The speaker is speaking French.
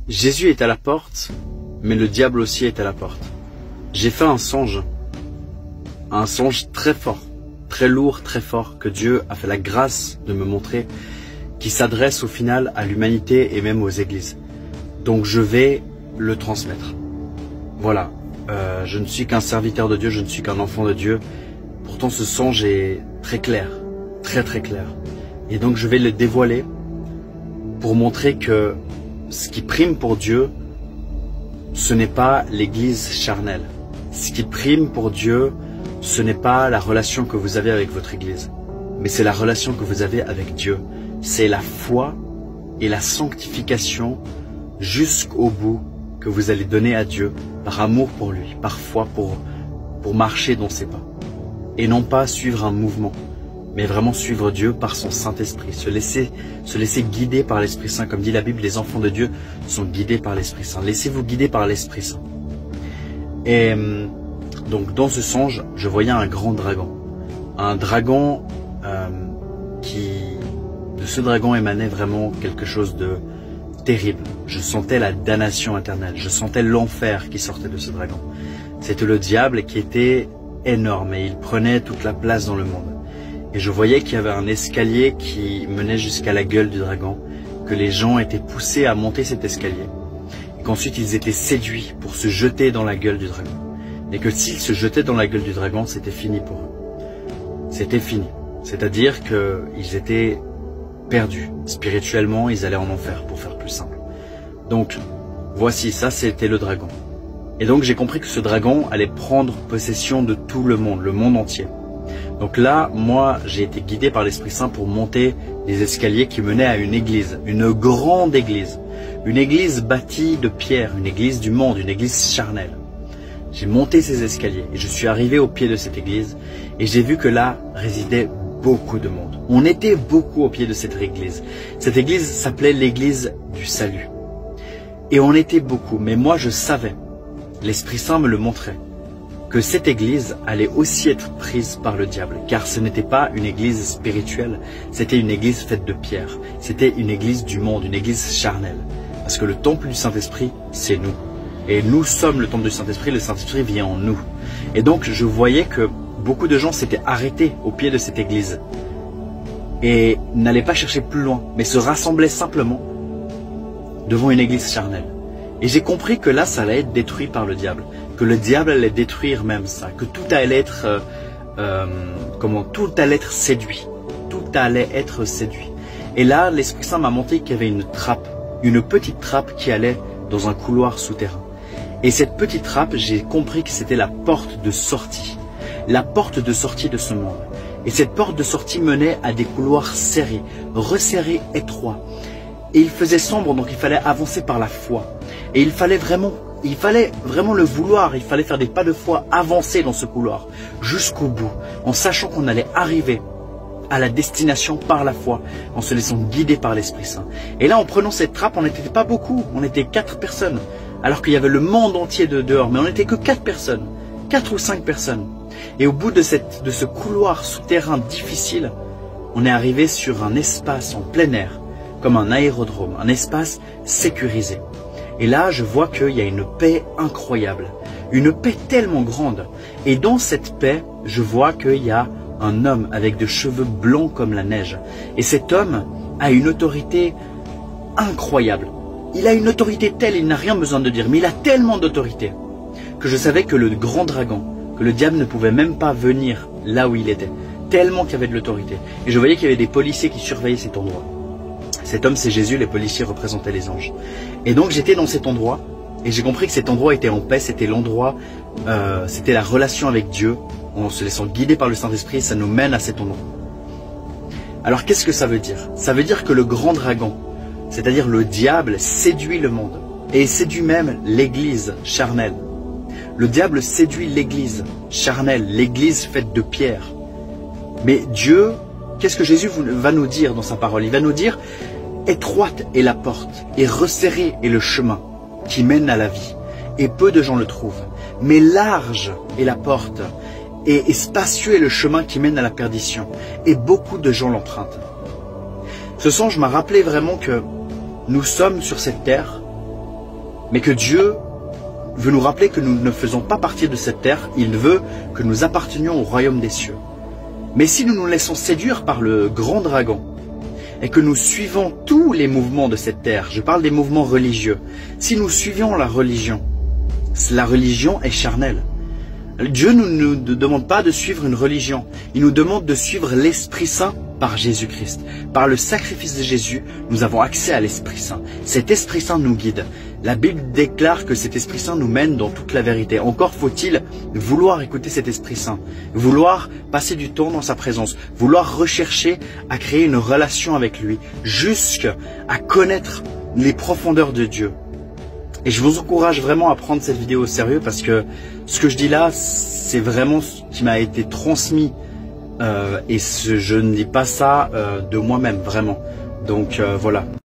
Jésus est à la porte, mais le diable aussi est à la porte. J'ai fait un songe très fort, très lourd, très fort, que Dieu a fait la grâce de me montrer, qui s'adresse au final à l'humanité et même aux églises. Donc je vais le transmettre. Voilà, je ne suis qu'un serviteur de Dieu, je ne suis qu'un enfant de Dieu. Pourtant ce songe est très clair, très très clair. Et donc je vais le dévoiler pour montrer que ce qui prime pour Dieu, ce n'est pas l'église charnelle. Ce qui prime pour Dieu, ce n'est pas la relation que vous avez avec votre église, mais c'est la relation que vous avez avec Dieu. C'est la foi et la sanctification jusqu'au bout que vous allez donner à Dieu par amour pour lui, parfois pour marcher dans ses pas. Et non pas suivre un mouvement, mais vraiment suivre Dieu par son Saint-Esprit, se laisser guider par l'Esprit Saint. Comme dit la Bible, les enfants de Dieu sont guidés par l'Esprit Saint. Laissez-vous guider par l'Esprit Saint. Et donc dans ce songe, je voyais un grand dragon. Un dragon de ce dragon émanait vraiment quelque chose de terrible. Je sentais la damnation éternelle, je sentais l'enfer qui sortait de ce dragon. C'était le diable qui était énorme et il prenait toute la place dans le monde. Et je voyais qu'il y avait un escalier qui menait jusqu'à la gueule du dragon, que les gens étaient poussés à monter cet escalier, et qu'ensuite ils étaient séduits pour se jeter dans la gueule du dragon. Et que s'ils se jetaient dans la gueule du dragon, c'était fini pour eux. C'était fini. C'est-à-dire qu'ils étaient perdus. Spirituellement, ils allaient en enfer, pour faire plus simple. Donc, voici, ça c'était le dragon. Et donc j'ai compris que ce dragon allait prendre possession de tout le monde entier. Donc là, moi, j'ai été guidé par l'Esprit Saint pour monter les escaliers qui menaient à une église, une grande église. Une église bâtie de pierre, une église du monde, une église charnelle. J'ai monté ces escaliers et je suis arrivé au pied de cette église et j'ai vu que là résidait beaucoup de monde. On était beaucoup au pied de cette église. Cette église s'appelait l'église du salut. Et on était beaucoup, mais moi je savais, l'Esprit Saint me le montrait, que cette église allait aussi être prise par le diable, car ce n'était pas une église spirituelle, c'était une église faite de pierre, c'était une église du monde, une église charnelle. Parce que le temple du Saint-Esprit, c'est nous. Et nous sommes le temple du Saint-Esprit, le Saint-Esprit vient en nous. Et donc je voyais que beaucoup de gens s'étaient arrêtés au pied de cette église et n'allaient pas chercher plus loin, mais se rassemblaient simplement devant une église charnelle. Et j'ai compris que là, ça allait être détruit par le diable, que le diable allait détruire même ça, que tout allait être, tout allait être séduit, tout allait être séduit. Et là, l'Esprit Saint m'a montré qu'il y avait une trappe, une petite trappe qui allait dans un couloir souterrain. Et cette petite trappe, j'ai compris que c'était la porte de sortie de ce monde. Et cette porte de sortie menait à des couloirs serrés, resserrés, étroits. Et il faisait sombre, donc il fallait avancer par la foi. Et il fallait vraiment le vouloir, il fallait faire des pas de foi, avancer dans ce couloir, jusqu'au bout, en sachant qu'on allait arriver à la destination par la foi, en se laissant guider par l'Esprit Saint. Et là, en prenant cette trappe, on n'était pas beaucoup, on était 4 personnes, alors qu'il y avait le monde entier dehors, mais on n'était que 4 personnes, 4 ou 5 personnes. Et au bout de ce couloir souterrain difficile, on est arrivé sur un espace en plein air, comme un aérodrome, un espace sécurisé. Et là, je vois qu'il y a une paix incroyable, une paix tellement grande. Et dans cette paix, je vois qu'il y a un homme avec des cheveux blancs comme la neige. Et cet homme a une autorité incroyable. Il a une autorité telle, il n'a rien besoin de dire, mais il a tellement d'autorité que je savais que le grand dragon, que le diable ne pouvait même pas venir là où il était, tellement qu'il y avait de l'autorité. Et je voyais qu'il y avait des policiers qui surveillaient cet endroit. Cet homme, c'est Jésus, les policiers représentaient les anges. Et donc j'étais dans cet endroit, et j'ai compris que cet endroit était en paix, c'était l'endroit, c'était la relation avec Dieu, en se laissant guider par le Saint-Esprit, ça nous mène à cet endroit. Alors qu'est-ce que ça veut dire? Ça veut dire que le grand dragon, c'est-à-dire le diable, séduit le monde, et séduit même l'église charnelle. Le diable séduit l'église charnelle, l'église faite de pierre. Mais Dieu, qu'est-ce que Jésus va nous dire dans sa parole? Il va nous dire, étroite est la porte, et resserré est le chemin qui mène à la vie, et peu de gens le trouvent. Mais large est la porte, et spacieux est le chemin qui mène à la perdition, et beaucoup de gens l'empruntent. Ce songe m'a rappelé vraiment que nous sommes sur cette terre, mais que Dieu veut nous rappeler que nous ne faisons pas partie de cette terre, il veut que nous appartenions au royaume des cieux. Mais si nous nous laissons séduire par le grand dragon, et que nous suivons tous les mouvements de cette terre, je parle des mouvements religieux, si nous suivions la religion est charnelle. Dieu ne nous demande pas de suivre une religion, il nous demande de suivre l'Esprit Saint par Jésus-Christ. Par le sacrifice de Jésus, nous avons accès à l'Esprit Saint. Cet Esprit Saint nous guide. La Bible déclare que cet Esprit Saint nous mène dans toute la vérité. Encore faut-il vouloir écouter cet Esprit Saint, vouloir passer du temps dans sa présence, vouloir rechercher à créer une relation avec lui, jusqu'à connaître les profondeurs de Dieu. Et je vous encourage vraiment à prendre cette vidéo au sérieux parce que ce que je dis là, c'est vraiment ce qui m'a été transmis. Et je ne dis pas ça de moi-même, vraiment. Donc voilà.